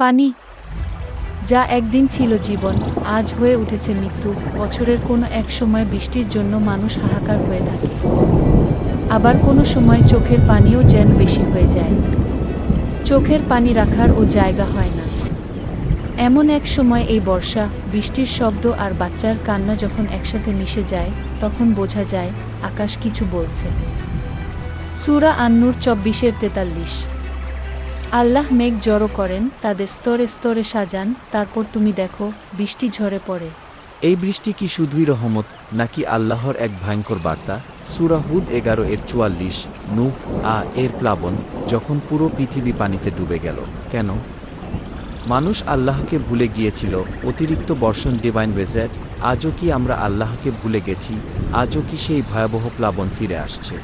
পানি, যা একদিন ছিল জীবন, আজ হয়ে উঠেছে মৃত্যু। বছরের কোনো এক সময় বৃষ্টির জন্য মানুষ হাহাকার হয়ে থাকে, আবার কোনো সময় চোখের পানিও যেন বেশি হয়ে যায়। চোখের পানি রাখার ও জায়গা হয় না। এমন এক সময় এই বর্ষা, বৃষ্টির শব্দ আর বাচ্চার কান্না যখন একসাথে মিশে যায়, তখন বোঝা যায় আকাশ কিছু বলছে। সূরা আন-নূর 24-43। আল্লাহ মেঘ জড়ো করেন, তাদের স্তরে স্তরে সাজান, তারপর তুমি দেখো বৃষ্টি ঝরে পড়ে। এই বৃষ্টি কি শুধুই রহমত, নাকি আল্লাহর এক ভয়ঙ্কর বার্তা? সূরা হুদ 11-44। নূহ এর প্লাবন, যখন পুরো পৃথিবী পানিতে ডুবে গেল। কেন? মানুষ আল্লাহকে ভুলে গিয়েছিল। অতিরিক্ত বর্ষণ, ডিভাইন রেজাল্ট। আজও কি আমরা আল্লাহকে ভুলে গেছি? আজও কি সেই ভয়াবহ প্লাবন ফিরে আসছে?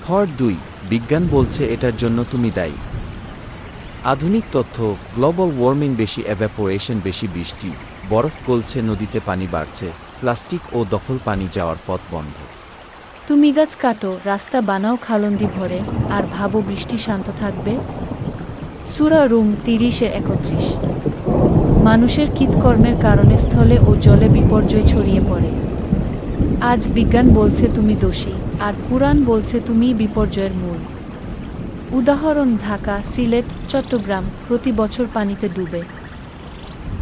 হর 2, বিজ্ঞান বলছে এটার জন্য তুমি দায়ী। আধুনিক তথ্য, গ্লোবাল ওয়ার্মিং, বেশি এভ্যাপোরেশন, বেশি বৃষ্টি, বরফ গলছে, নদীতে পানি বাড়ছে, প্লাস্টিক ও দখল, পানি যাওয়ার পথ বন্ধ। তুমি গাছ কাটো, রাস্তা বানাও খালন্দি ভরে, আর ভাবো বৃষ্টি শান্ত থাকবে? সূরা রুম 30-31। মানুষের কৃতকর্মের কারণে স্থলে ও জলে বিপর্যয় ছড়িয়ে পড়ে। আজ বিজ্ঞান বলছে তুমি দোষী, আর কুরআন বলছে তুমিই বিপর্যয়ের মূল। উদাহরণ: ঢাকা, সিলেট, চট্টগ্রাম প্রতি বছর পানিতে ডুবে।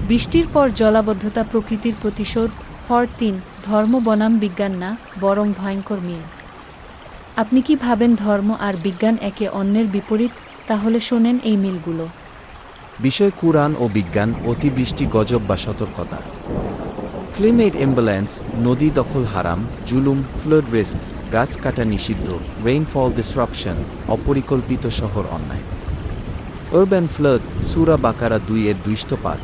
বৃষ্টির পর জলাবদ্ধতা প্রকৃতির প্রতিশোধ। হর 3, ধর্ম বনাম বিজ্ঞান না, বরং ভয়ঙ্কর মিল। আপনি কি ভাবেন ধর্ম আর বিজ্ঞান একে অন্যের বিপরীত? তাহলে শোনেন এই মিলগুলো। বিষয়: কুরআন ও বিজ্ঞান। অতিবৃষ্টি, গজব বা সতর্কতা। ক্লাইমেট ইমব্যালেন্স, নদী দখল হারাম, জুলুম, ফ্লাড রিস্ক, গাছ কাটা নিষিদ্ধ, রেইনফল ডিসরাপশন, অপরিকল্পিত শহর অন্যায়। আরবান ফ্লাড, সূরা বাকারা 2-205।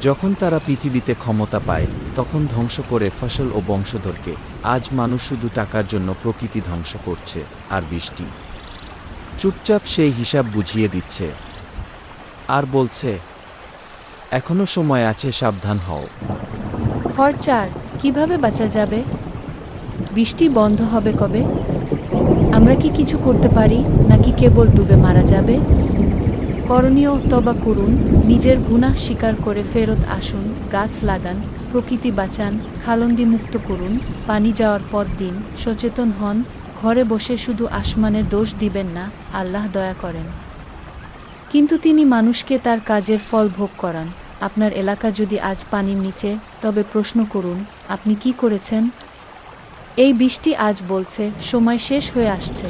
যখন তারা পৃথিবীতে ক্ষমতা পায়, তখন ধ্বংস করে ফসল ও বংশধরকে। আজ মানুষ শুধু টাকার জন্য প্রকৃতি ধ্বংস করছে, আর বৃষ্টি চুপচাপ সেই হিসাব বুঝিয়ে দিচ্ছে, আর বলছে এখনো সময় আছে, সাবধান হও। হর 4, কিভাবে বাঁচা যাবে? বৃষ্টি বন্ধ হবে কবে? আমরা কি কিছু করতে পারি, নাকি কেবল ডুবে মারা যাবে? করণীয়: তওবা করুন, নিজের গুনাহ স্বীকার করে ফেরত আসুন, গাছ লাগান, প্রকৃতি বাঁচান, খালন্দি মুক্ত করুন, পানি যাওয়ার পথ দিন, সচেতন হন। ঘরে বসে শুধু আসমানের দোষ দিবেন না, আল্লাহ দয়া করেন, কিন্তু তিনি মানুষকে তার কাজের ফল ভোগ করান। আপনার এলাকা যদি আজ পানির নিচে, তবে প্রশ্ন করুন, আপনি কি করেছেন? এই বৃষ্টি আজ বলছে সময় শেষ হয়ে আসছে।